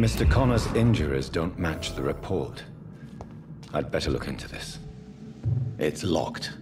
Mr. Connor's injuries don't match the report. I'd better look into this. It's locked.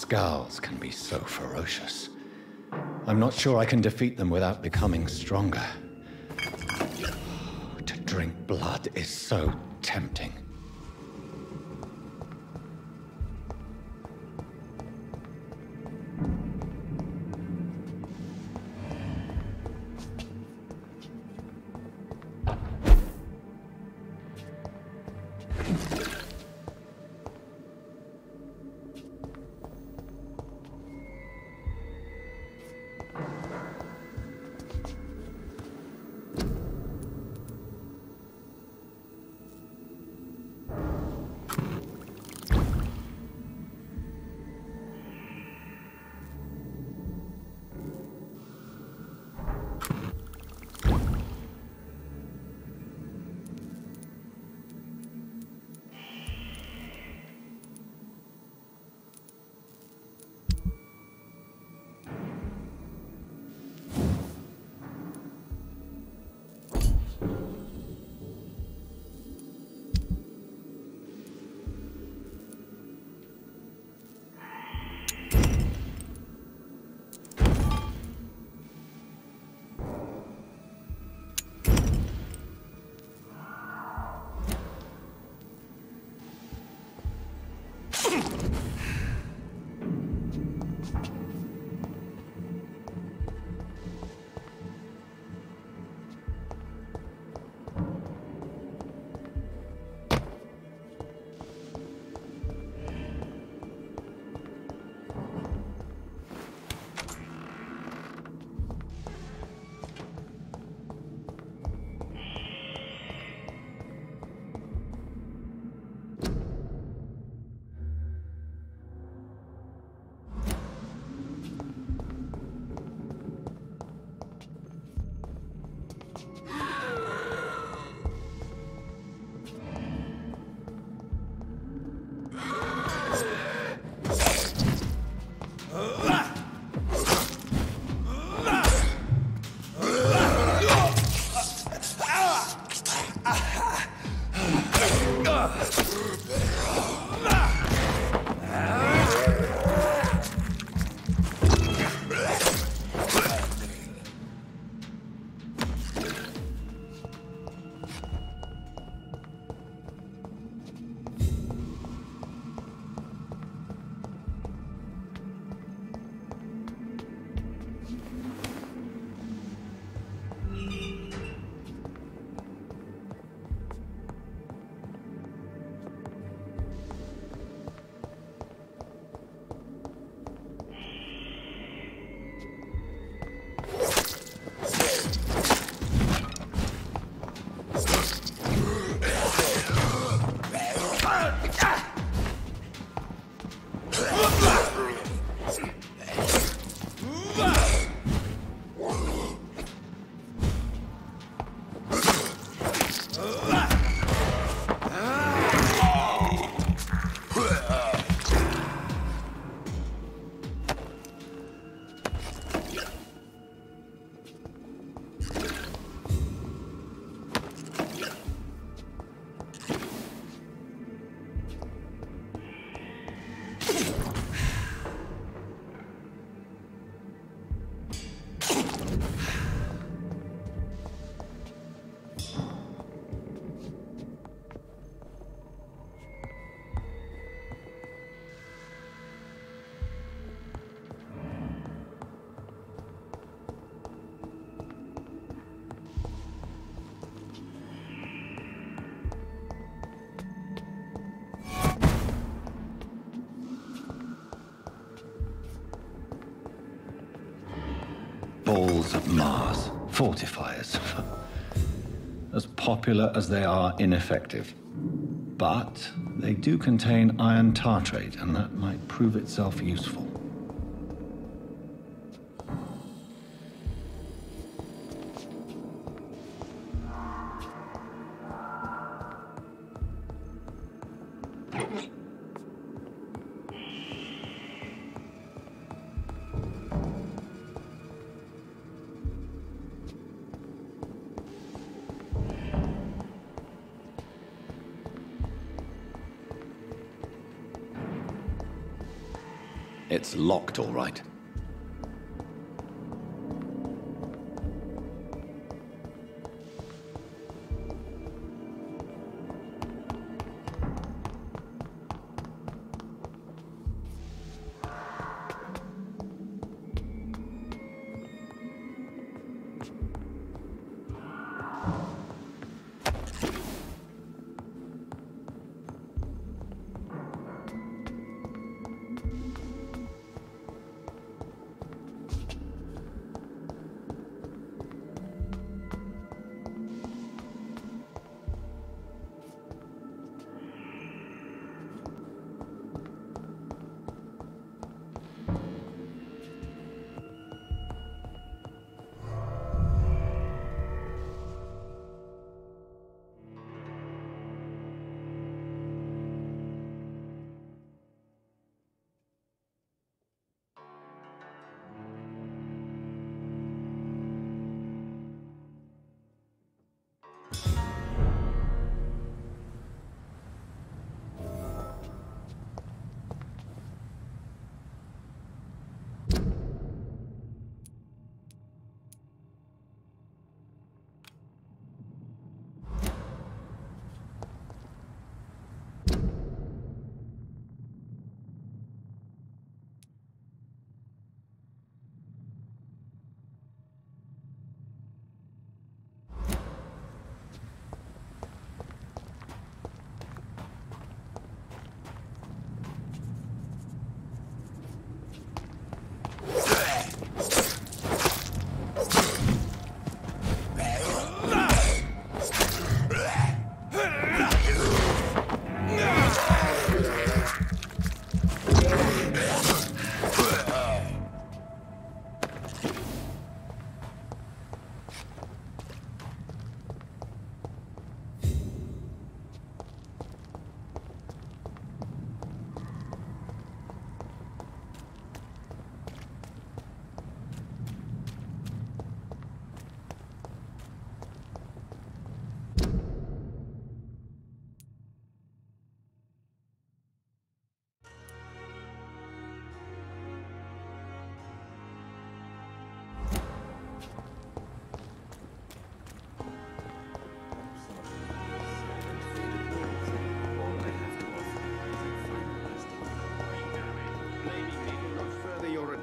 Scowls can be so ferocious. I'm not sure I can defeat them without becoming stronger. To drink blood is so tempting. Balls of Mars, fortifiers. As popular as they are ineffective. But they do contain iron tartrate, and that might prove itself useful. It's locked, all right.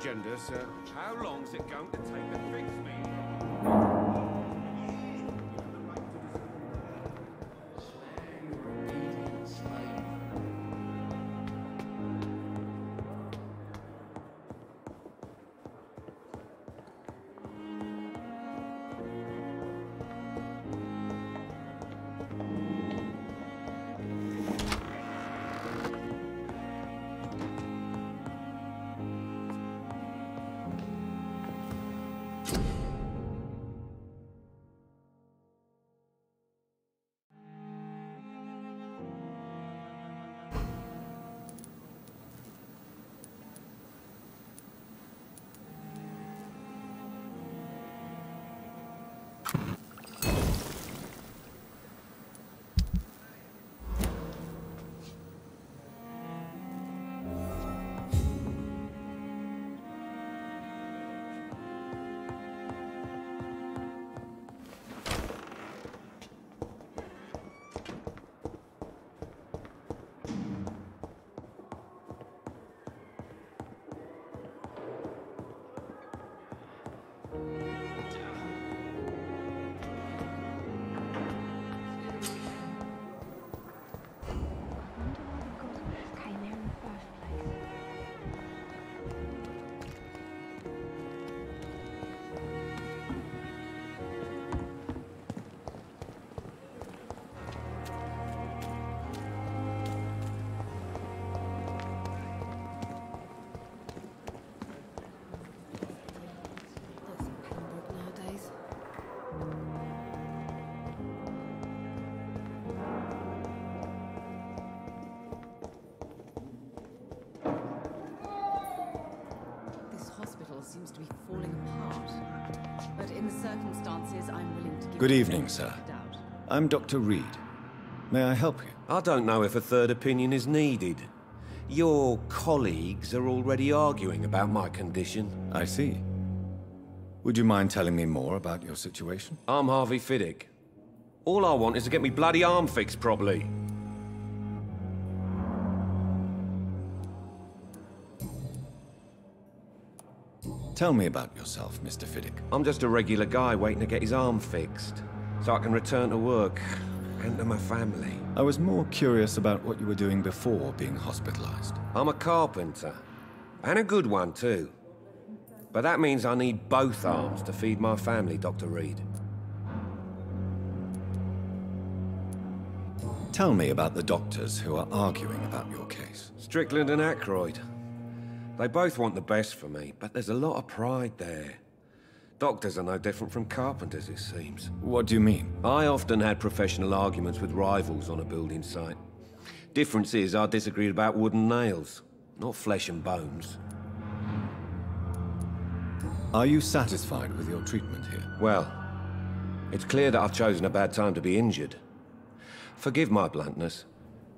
agenda, sir. How long's it going to take to fix me? Seems to be falling apart. But in the circumstances, I'm willing to give... Good evening, sir. Doubt. I'm Dr. Reed. May I help you? I don't know if a third opinion is needed. Your colleagues are already arguing about my condition. I see. Would you mind telling me more about your situation? I'm Harvey Fiddick. All I want is to get me bloody arm fixed properly. Tell me about yourself, Mr. Fiddick. I'm just a regular guy waiting to get his arm fixed, so I can return to work and to my family. I was more curious about what you were doing before being hospitalized. I'm a carpenter, and a good one too. But that means I need both arms to feed my family, Dr. Reed. Tell me about the doctors who are arguing about your case. Strickland and Aykroyd. They both want the best for me, but there's a lot of pride there. Doctors are no different from carpenters, it seems. What do you mean? I often had professional arguments with rivals on a building site. Difference is, I disagreed about wooden nails, not flesh and bones. Are you satisfied with your treatment here? Well, it's clear that I've chosen a bad time to be injured. Forgive my bluntness,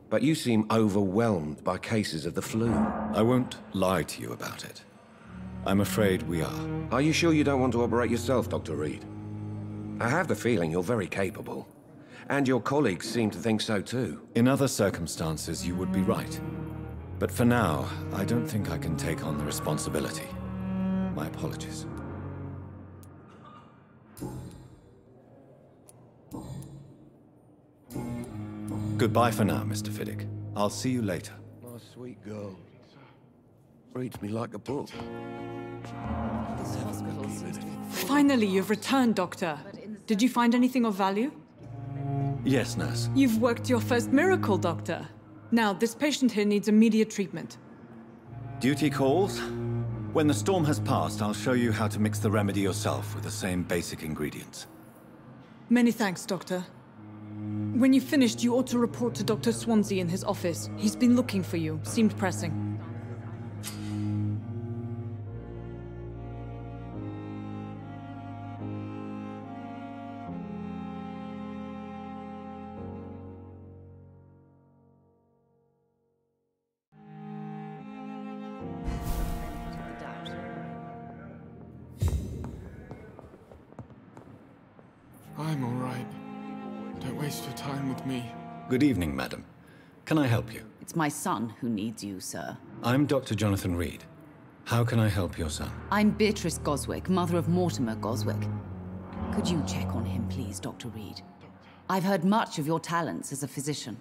but you seem overwhelmed by cases of the flu. I won't lie to you about it. I'm afraid we are. Are you sure you don't want to operate yourself, Dr. Reed? I have the feeling you're very capable. And your colleagues seem to think so too. In other circumstances, you would be right. But for now, I don't think I can take on the responsibility. My apologies. Goodbye for now, Mr. Fiddick. I'll see you later. My sweet girl. Reads me like a book. This hospital seems to be... Finally, you've returned, Doctor. Did you find anything of value? Yes, nurse. You've worked your first miracle, Doctor. Now, this patient here needs immediate treatment. Duty calls? When the storm has passed, I'll show you how to mix the remedy yourself with the same basic ingredients. Many thanks, Doctor. When you've finished, you ought to report to Dr. Swansea in his office. He's been looking for you. Seemed pressing. I'm all right. Don't waste your time with me. Good evening, madam. Can I help you? It's my son who needs you, sir. I'm Dr. Jonathan Reed. How can I help your son? I'm Beatrice Goswick, mother of Mortimer Goswick. Could you check on him, please, Dr. Reed? I've heard much of your talents as a physician.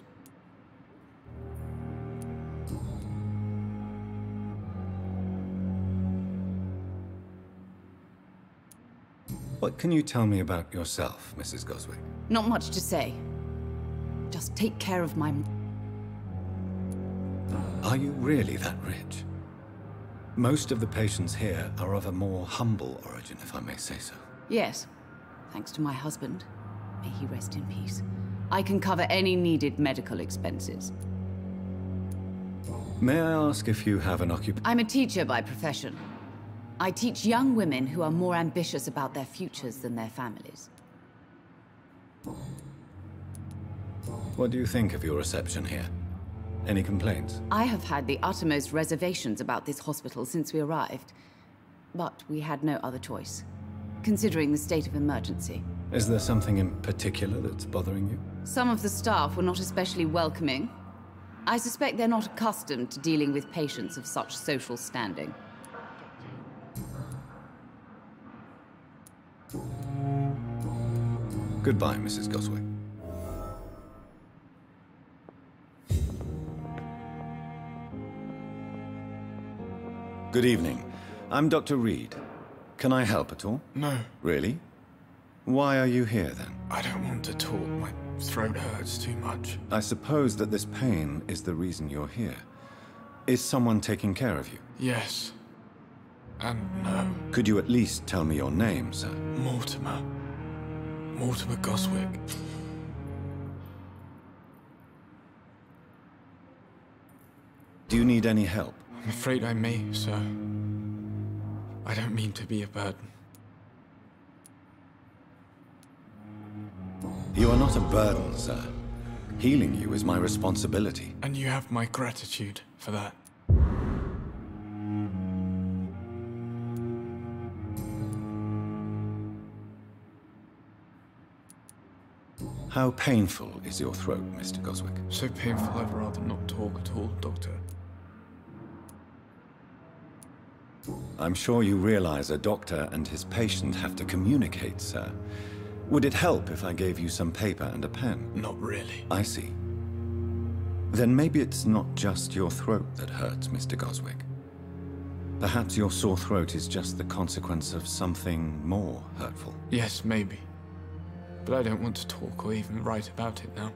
What can you tell me about yourself, Mrs. Goswick? Not much to say. Just take care of my... Are you really that rich? Most of the patients here are of a more humble origin, if I may say so. Yes. Thanks to my husband. May he rest in peace. I can cover any needed medical expenses. May I ask if you have an occupation? I'm a teacher by profession. I teach young women who are more ambitious about their futures than their families. What do you think of your reception here? Any complaints? I have had the uttermost reservations about this hospital since we arrived. But we had no other choice, considering the state of emergency. Is there something in particular that's bothering you? Some of the staff were not especially welcoming. I suspect they're not accustomed to dealing with patients of such social standing. Goodbye, Mrs. Goswick. Good evening. I'm Dr. Reed. Can I help at all? No, Really? Why are you here, then? I don't want to talk. My throat hurts too much. I suppose that this pain is the reason you're here. Is someone taking care of you? Yes. And no. Could you at least tell me your name, sir? Mortimer. Mortimer Goswick. Do you need any help? I'm afraid I may, sir. I don't mean to be a burden. You are not a burden, sir. Healing you is my responsibility. And you have my gratitude for that. How painful is your throat, Mr. Goswick? So painful I'd rather not talk at all, Doctor. I'm sure you realize a doctor and his patient have to communicate, sir. Would it help if I gave you some paper and a pen? Not really. I see. Then maybe it's not just your throat that hurts, Mr. Goswick. Perhaps your sore throat is just the consequence of something more hurtful. Yes, maybe. But I don't want to talk or even write about it now.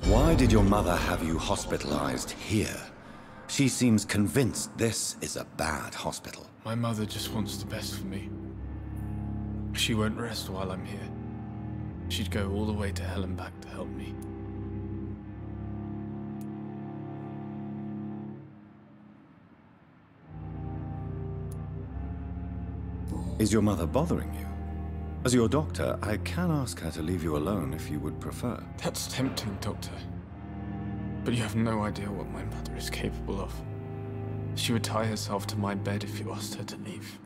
Why did your mother have you hospitalized here? She seems convinced this is a bad hospital. My mother just wants the best for me. She won't rest while I'm here. She'd go all the way to hell and back to help me. Is your mother bothering you? As your doctor, I can ask her to leave you alone if you would prefer. That's tempting, Doctor. But you have no idea what my mother is capable of. She would tie herself to my bed if you asked her to leave.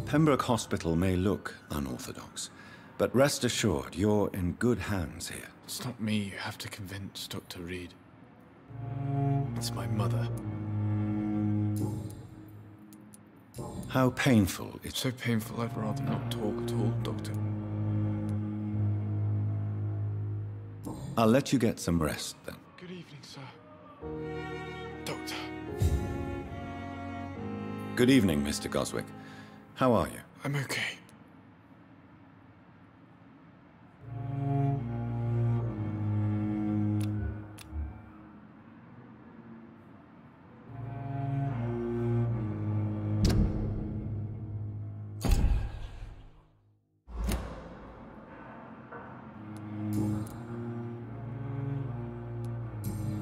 Pembroke Hospital may look unorthodox, but rest assured, you're in good hands here. It's not me you have to convince, Dr. Reed. It's my mother. How painful It's so painful I'd rather not talk at all, Doctor. I'll let you get some rest, then. Good evening, sir. Doctor. Good evening, Mr. Goswick. How are you? I'm okay.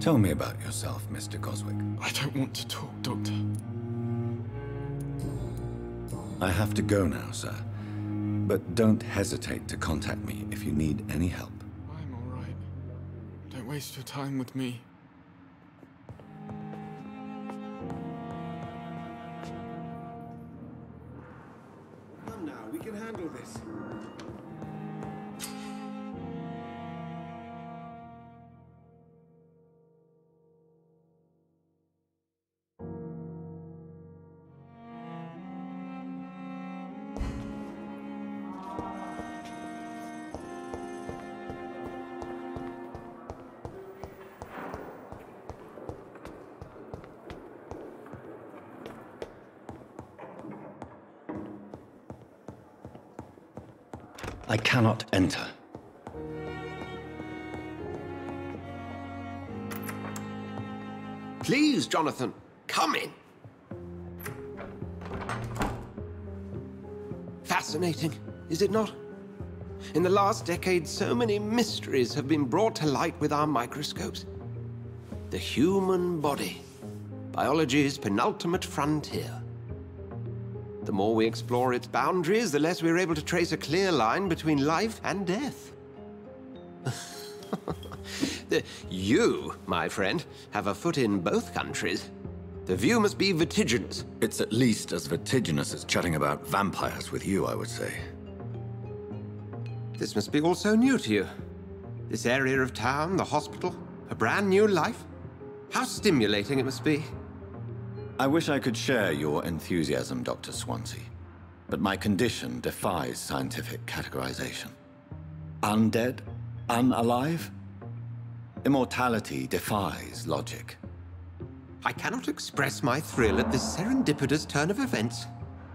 Tell me about yourself, Mr. Goswick. I don't want to talk, Doctor. I have to go now, sir. But don't hesitate to contact me if you need any help. I'm all right. Don't waste your time with me. Come now, we can handle this. I cannot enter. Please, Jonathan, come in. Fascinating, is it not? In the last decade, so many mysteries have been brought to light with our microscopes. The human body, biology's penultimate frontier. The more we explore its boundaries, the less we're able to trace a clear line between life and death. You, my friend, have a foot in both countries. The view must be vertiginous. It's at least as vertiginous as chatting about vampires with you, I would say. This must be all so new to you. This area of town, the hospital, a brand new life. How stimulating it must be. I wish I could share your enthusiasm, Dr. Swansea, but my condition defies scientific categorization. Undead? Unalive? Immortality defies logic. I cannot express my thrill at this serendipitous turn of events.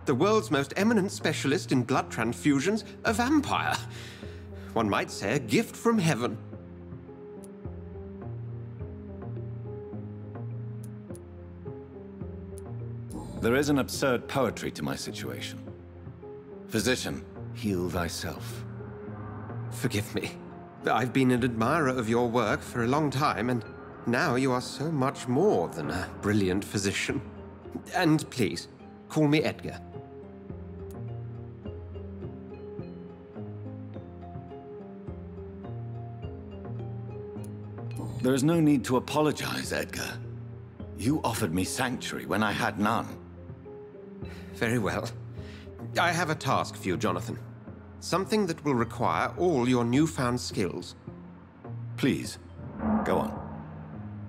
The world's most eminent specialist in blood transfusions, a vampire. One might say a gift from heaven. There is an absurd poetry to my situation. Physician, heal thyself. Forgive me. I've been an admirer of your work for a long time, and now you are so much more than a brilliant physician. And please, call me Edgar. There is no need to apologize, Edgar. You offered me sanctuary when I had none. Very well. I have a task for you, Jonathan. Something that will require all your newfound skills. Please, go on.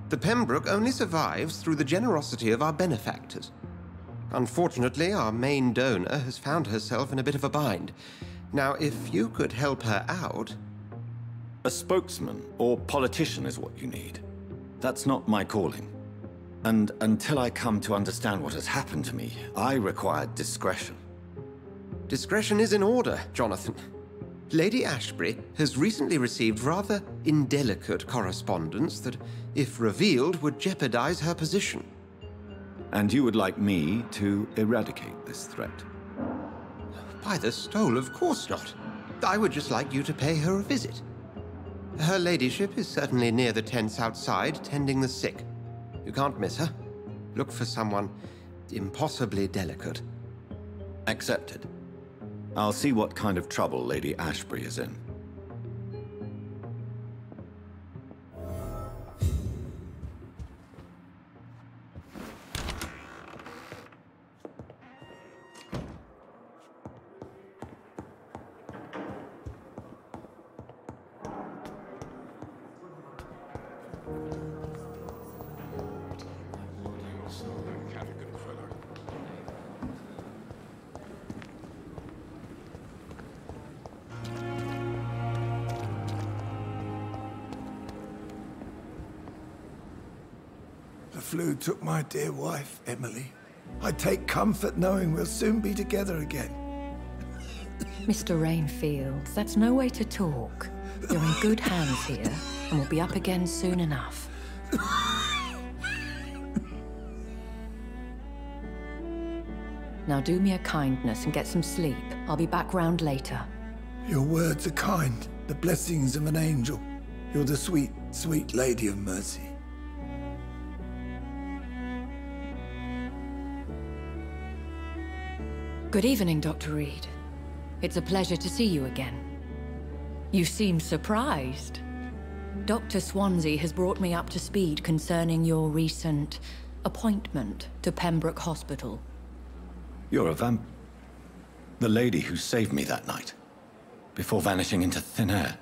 The Pembroke only survives through the generosity of our benefactors. Unfortunately, our main donor has found herself in a bit of a bind. Now, if you could help her out... A spokesman or politician is what you need. That's not my calling. And until I come to understand what has happened to me, I require discretion. Discretion is in order, Jonathan. Lady Ashbury has recently received rather indelicate correspondence that, if revealed, would jeopardize her position. And you would like me to eradicate this threat? By the stole, of course not. I would just like you to pay her a visit. Her ladyship is certainly near the tents outside, tending the sick. You can't miss her. Look for someone impossibly delicate. Accepted. I'll see what kind of trouble Lady Ashbury is in. The flu took my dear wife, Emily. I take comfort knowing we'll soon be together again. Mr. Rainfield, that's no way to talk. You're in good hands here, and we'll be up again soon enough. Now do me a kindness and get some sleep. I'll be back round later. Your words are kind, the blessings of an angel. You're the sweet, sweet Lady of Mercy. Good evening, Dr. Reed. It's a pleasure to see you again. You seem surprised. Dr. Swansea has brought me up to speed concerning your recent appointment to Pembroke Hospital. You're a the lady who saved me that night, before vanishing into thin air.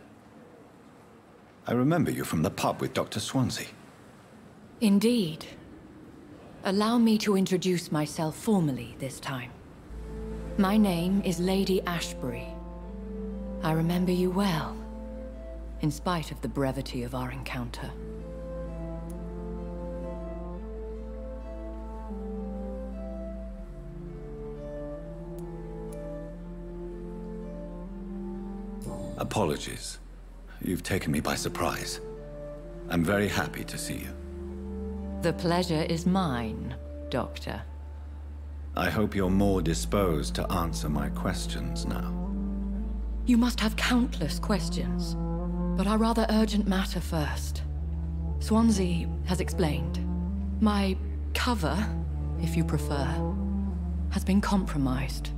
I remember you from the pub with Dr. Swansea. Indeed. Allow me to introduce myself formally this time. My name is Lady Ashbury. I remember you well, in spite of the brevity of our encounter. Apologies. You've taken me by surprise. I'm very happy to see you. The pleasure is mine, Doctor. I hope you're more disposed to answer my questions now. You must have countless questions, but our rather urgent matter first. Swansea has explained. My cover, if you prefer, has been compromised.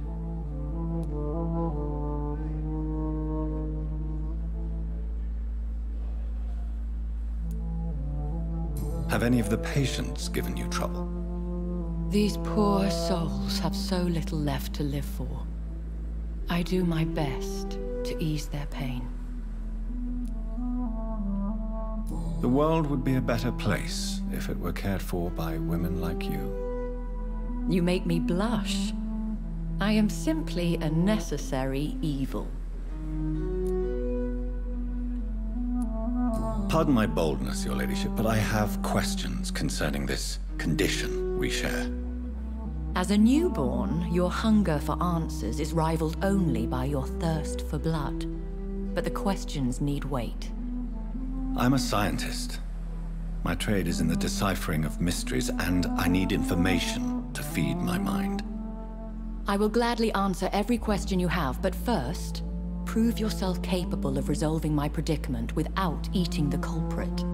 Have any of the patients given you trouble? These poor souls have so little left to live for. I do my best to ease their pain. The world would be a better place if it were cared for by women like you. You make me blush. I am simply a necessary evil. Pardon my boldness, Your Ladyship, but I have questions concerning this condition we share. As a newborn, your hunger for answers is rivaled only by your thirst for blood. But the questions need wait. I'm a scientist. My trade is in the deciphering of mysteries, and I need information to feed my mind. I will gladly answer every question you have, but first, prove yourself capable of resolving my predicament without eating the culprit.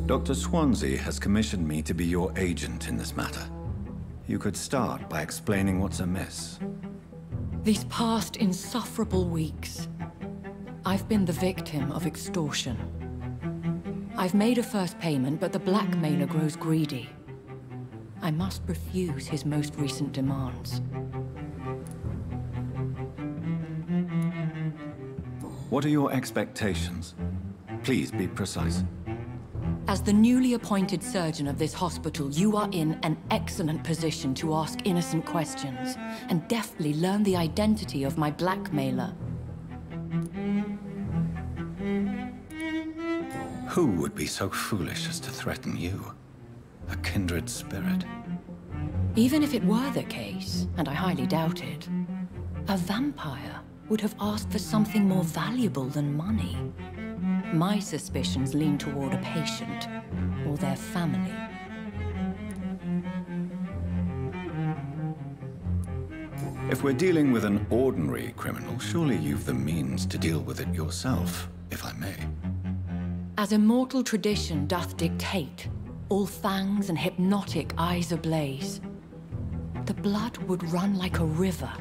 Dr. Swansea has commissioned me to be your agent in this matter. You could start by explaining what's amiss. These past insufferable weeks, I've been the victim of extortion. I've made a first payment, but the blackmailer grows greedy. I must refuse his most recent demands. What are your expectations? Please be precise. As the newly appointed surgeon of this hospital, you are in an excellent position to ask innocent questions and deftly learn the identity of my blackmailer. Who would be so foolish as to threaten you? A kindred spirit. Even if it were the case, and I highly doubt it, a vampire would have asked for something more valuable than money. My suspicions lean toward a patient or their family. If we're dealing with an ordinary criminal, surely you've the means to deal with it yourself, if I may. As immortal tradition doth dictate, all fangs and hypnotic eyes ablaze, the blood would run like a river.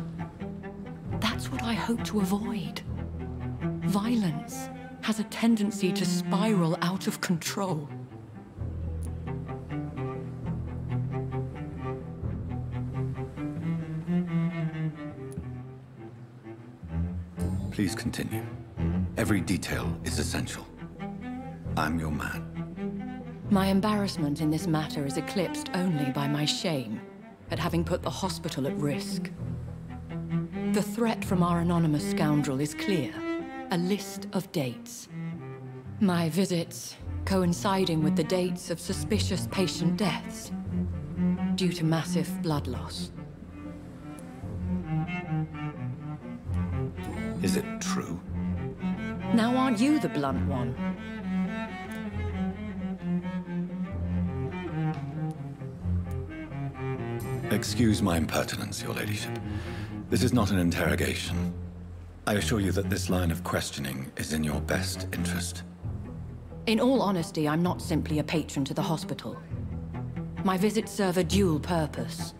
That's what I hope to avoid. Violence has a tendency to spiral out of control. Please continue. Every detail is essential. I'm your man. My embarrassment in this matter is eclipsed only by my shame at having put the hospital at risk. The threat from our anonymous scoundrel is clear. A list of dates. My visits coinciding with the dates of suspicious patient deaths due to massive blood loss. Is it true? Now aren't you the blunt one? Excuse my impertinence, Your Ladyship. This is not an interrogation. I assure you that this line of questioning is in your best interest. In all honesty, I'm not simply a patron to the hospital. My visits serve a dual purpose.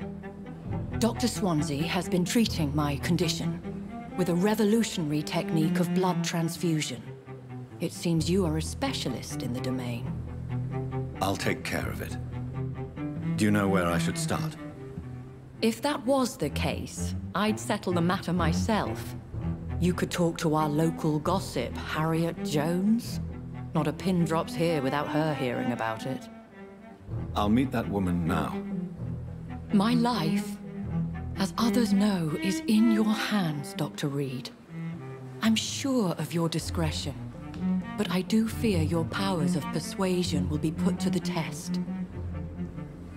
Dr. Swansea has been treating my condition with a revolutionary technique of blood transfusion. It seems you are a specialist in the domain. I'll take care of it. Do you know where I should start? If that was the case, I'd settle the matter myself. You could talk to our local gossip, Harriet Jones. Not a pin drops here without her hearing about it. I'll meet that woman now. My life, as others know, is in your hands, Dr. Reed. I'm sure of your discretion, but I do fear your powers of persuasion will be put to the test.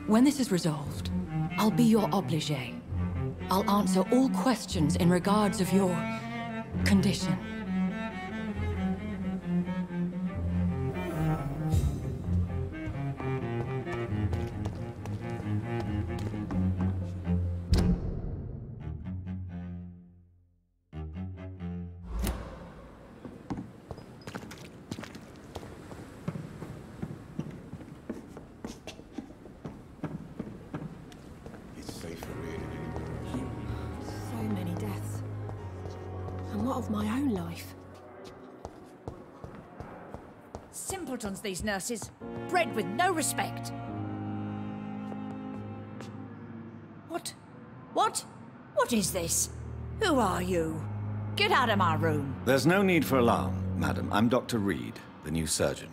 When this is resolved, I'll be your obligé. I'll answer all questions in regards of your condition. It's safer here than anywhere else. So many deaths. And what of my own life? Simpletons, these nurses. Bred with no respect. What? What? What is this? Who are you? Get out of my room. There's no need for alarm, madam. I'm Dr. Reed, the new surgeon.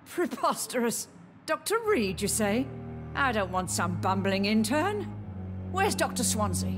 Preposterous. Dr. Reed, you say? I don't want some bumbling intern. Where's Dr. Swansea?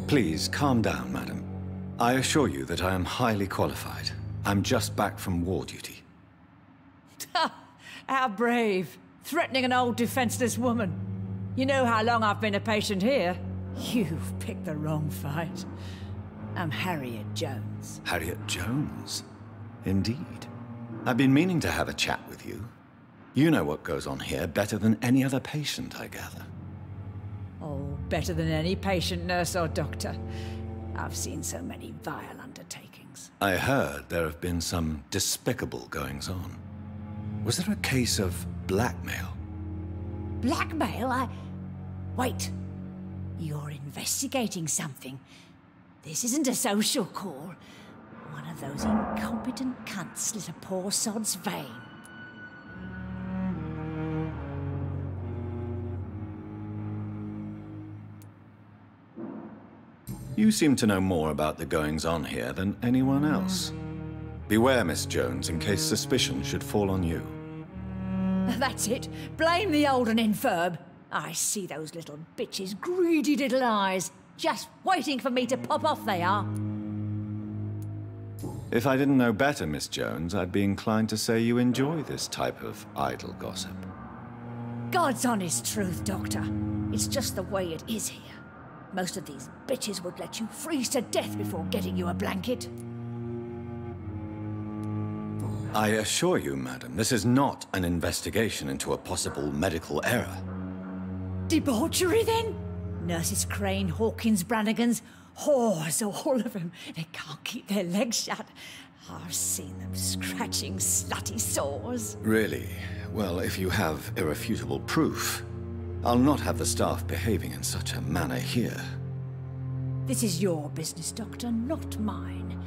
Please, calm down, madam. I assure you that I am highly qualified. I'm just back from war duty. How brave. Threatening an old defenseless woman. You know how long I've been a patient here? You've picked the wrong fight. I'm Harriet Jones. Harriet Jones? Indeed. I've been meaning to have a chat with you. You know what goes on here better than any other patient, I gather. Oh, better than any patient, nurse or doctor. I've seen so many vile undertakings. I heard there have been some despicable goings-on. Was there a case of blackmail? Blackmail? Wait. You're investigating something. This isn't a social call. One of those incompetent cunts slit a poor sod's vein. You seem to know more about the goings-on here than anyone else. Beware, Miss Jones, in case suspicion should fall on you. That's it. Blame the old and infirm. I see those little bitches' greedy little eyes. Just waiting for me to pop off they are. If I didn't know better, Miss Jones, I'd be inclined to say you enjoy this type of idle gossip. God's honest truth, Doctor. It's just the way it is here. Most of these bitches would let you freeze to death before getting you a blanket. I assure you, madam, this is not an investigation into a possible medical error. Debauchery, then? Nurses Crane, Hawkins, Brannigans, whores, all of them. They can't keep their legs shut. I've seen them scratching slutty sores. Really? Well, if you have irrefutable proof, I'll not have the staff behaving in such a manner here. This is your business, Doctor, not mine.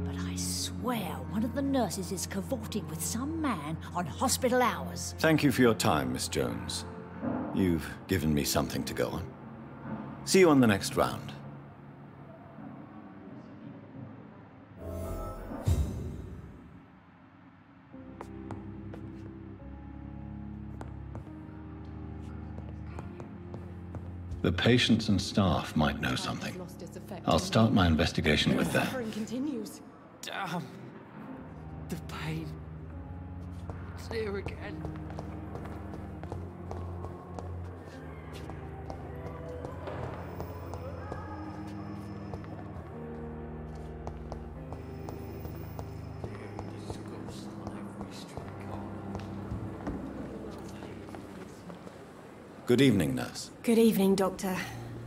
But I swear one of the nurses is cavorting with some man on hospital hours. Thank you for your time, Miss Jones. You've given me something to go on. See you on the next round. The patients and staff might know something. I'll start my investigation with them. Suffering continues. Damn. The pain. It's here again. Good evening, nurse. Good evening, Doctor.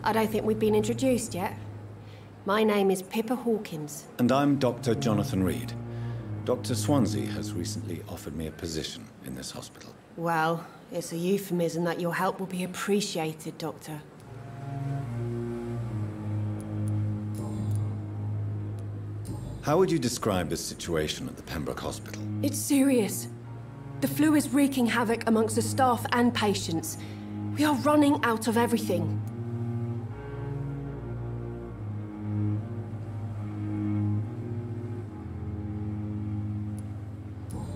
I don't think we've been introduced yet. My name is Pippa Hawkins. And I'm Dr. Jonathan Reed. Dr. Swansea has recently offered me a position in this hospital. Well, it's a euphemism that your help will be appreciated, Doctor. How would you describe the situation at the Pembroke Hospital? It's serious. The flu is wreaking havoc amongst the staff and patients. We are running out of everything.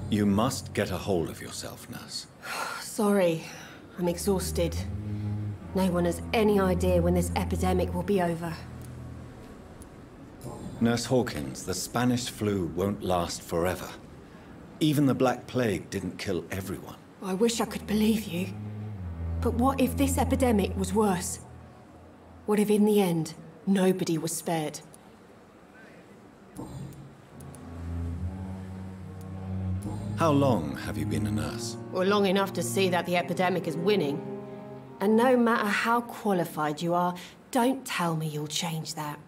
You must get a hold of yourself, nurse. Sorry, I'm exhausted. No one has any idea when this epidemic will be over. Nurse Hawkins, the Spanish flu won't last forever. Even the Black Plague didn't kill everyone. I wish I could believe you. But what if this epidemic was worse? What if in the end, nobody was spared? How long have you been a nurse? Well, long enough to see that the epidemic is winning. And no matter how qualified you are, don't tell me you'll change that.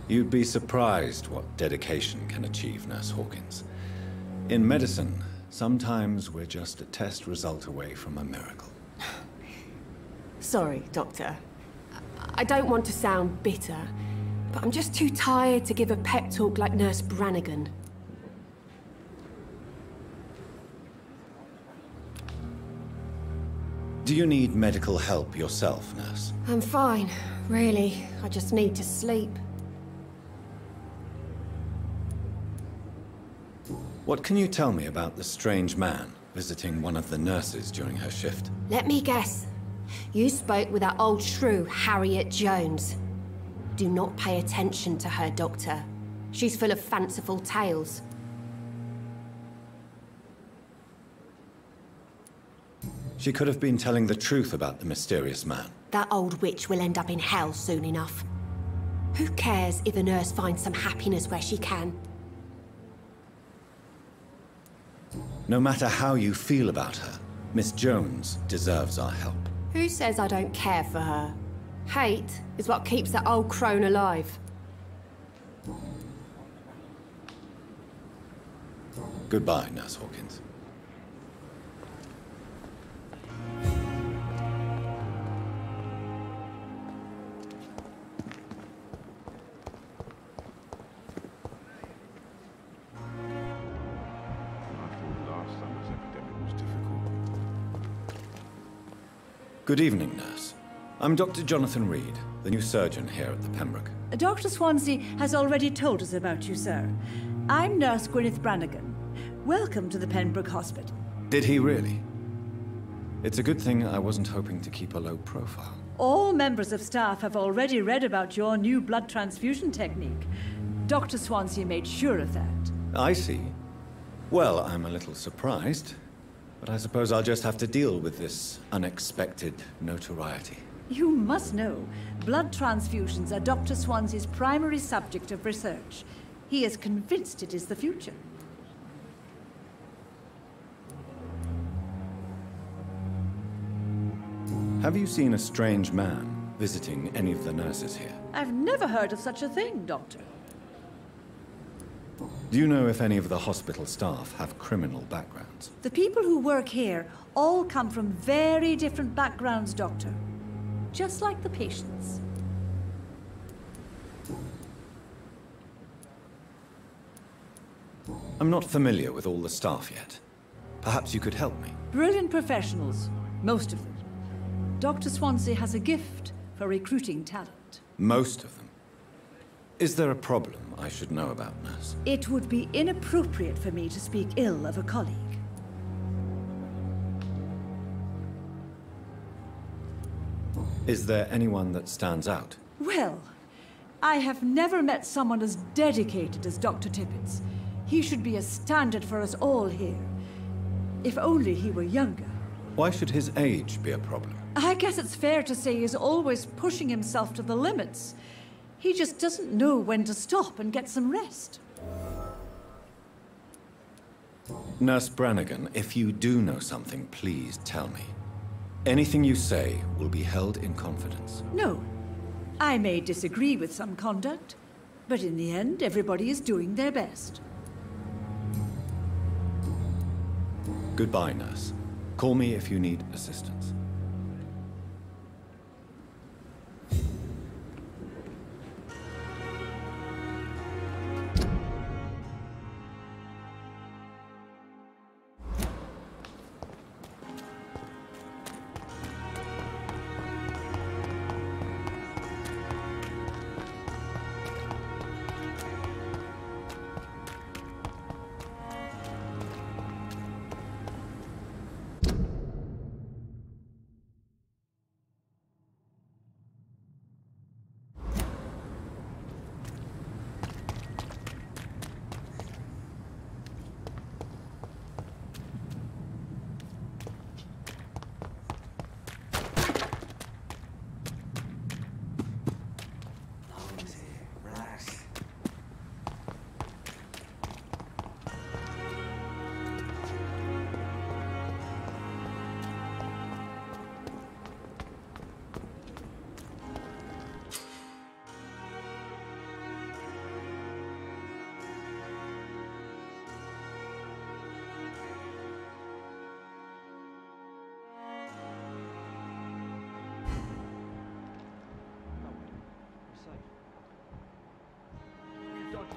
You'd be surprised what dedication can achieve, Nurse Hawkins. In medicine, sometimes we're just a test result away from a miracle. Sorry, Doctor. I don't want to sound bitter, but I'm just too tired to give a pep talk like Nurse Brannigan. Do you need medical help yourself, nurse? I'm fine, really. I just need to sleep. What can you tell me about the strange man visiting one of the nurses during her shift? Let me guess. You spoke with that old shrew, Harriet Jones. Do not pay attention to her, Doctor. She's full of fanciful tales. She could have been telling the truth about the mysterious man. That old witch will end up in hell soon enough. Who cares if a nurse finds some happiness where she can? No matter how you feel about her, Miss Jones deserves our help. Who says I don't care for her? Hate is what keeps that old crone alive. Goodbye, Nurse Hawkins. Good evening, Nurse. I'm Dr. Jonathan Reed, the new surgeon here at the Pembroke. Dr. Swansea has already told us about you, sir. I'm Nurse Gwyneth Brannigan. Welcome to the Pembroke Hospital. Did he really? It's a good thing I wasn't hoping to keep a low profile. All members of staff have already read about your new blood transfusion technique. Dr. Swansea made sure of that. I see. Well, I'm a little surprised, but I suppose I'll just have to deal with this unexpected notoriety. You must know, blood transfusions are Dr. Swansea's primary subject of research. He is convinced it is the future. Have you seen a strange man visiting any of the nurses here? I've never heard of such a thing, Doctor. Do you know if any of the hospital staff have criminal backgrounds? The people who work here all come from very different backgrounds, Doctor. Just like the patients. I'm not familiar with all the staff yet. Perhaps you could help me. Brilliant professionals, most of them. Dr. Swansea has a gift for recruiting talent. Most of them? Is there a problem I should know about, Nurse? It would be inappropriate for me to speak ill of a colleague. Is there anyone that stands out? Well, I have never met someone as dedicated as Dr. Tippett. He should be a standard for us all here. If only he were younger. Why should his age be a problem? I guess it's fair to say he's always pushing himself to the limits. He just doesn't know when to stop and get some rest. Nurse Brannigan, if you do know something, please tell me. Anything you say will be held in confidence. No. I may disagree with some conduct, but in the end, everybody is doing their best. Goodbye, Nurse. Call me if you need assistance.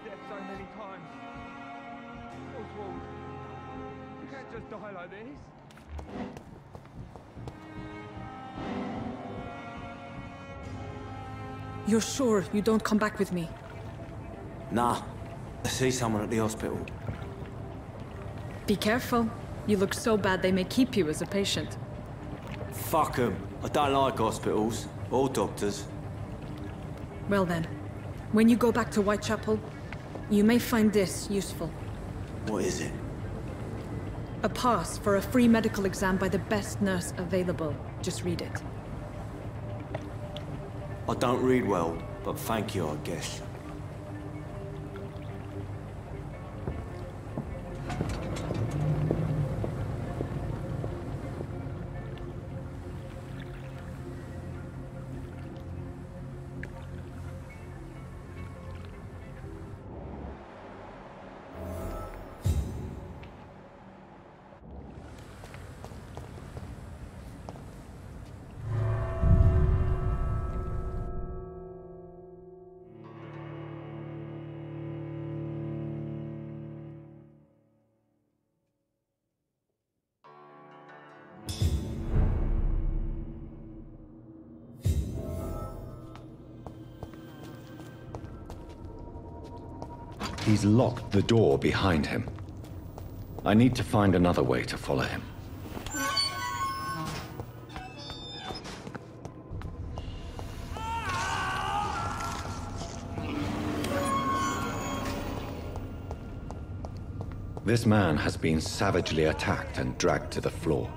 Death so many times. Oswald, you can't just die like this. You're sure you don't come back with me? Nah. I see someone at the hospital. Be careful. You look so bad they may keep you as a patient. Fuck 'em. I don't like hospitals, or doctors. Well then, when you go back to Whitechapel, you may find this useful. What is it? A pass for a free medical exam by the best nurse available. Just read it. I don't read well, but thank you, I guess. He's locked the door behind him. I need to find another way to follow him. This man has been savagely attacked and dragged to the floor.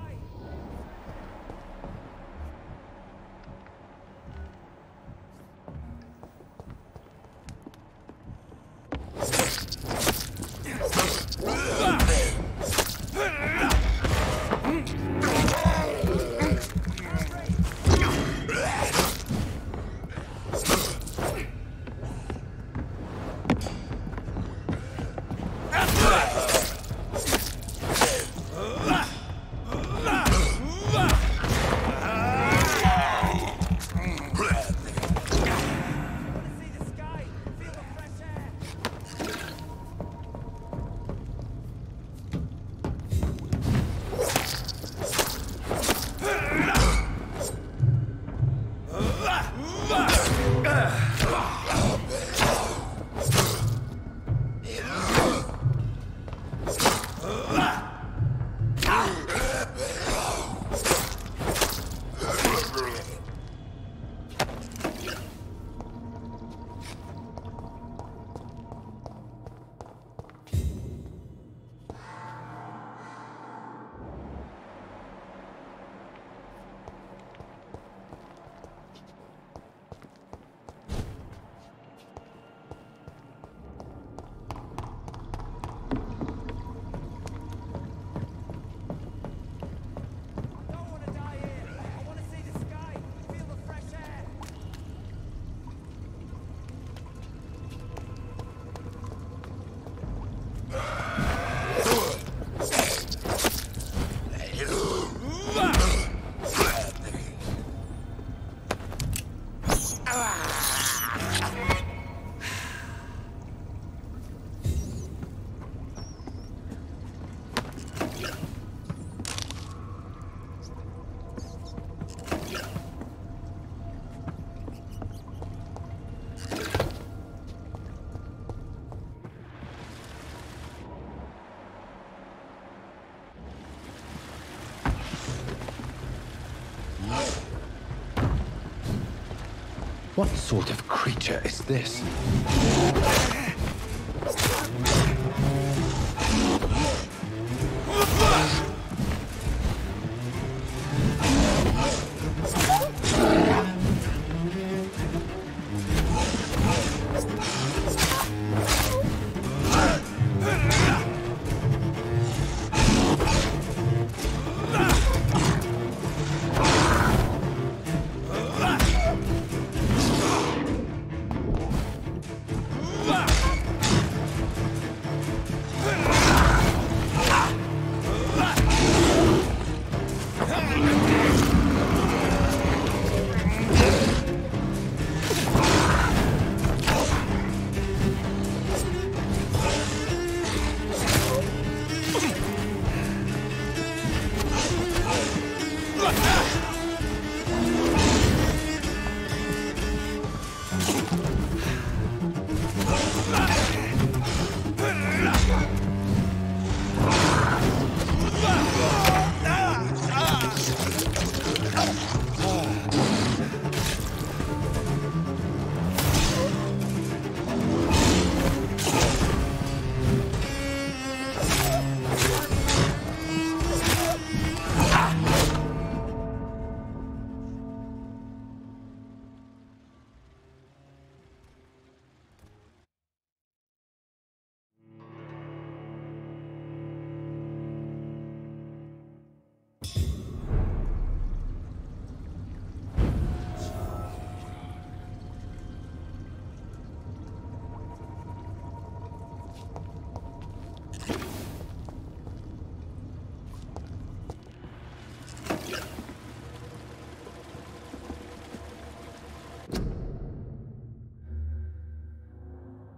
What sort of creature is this?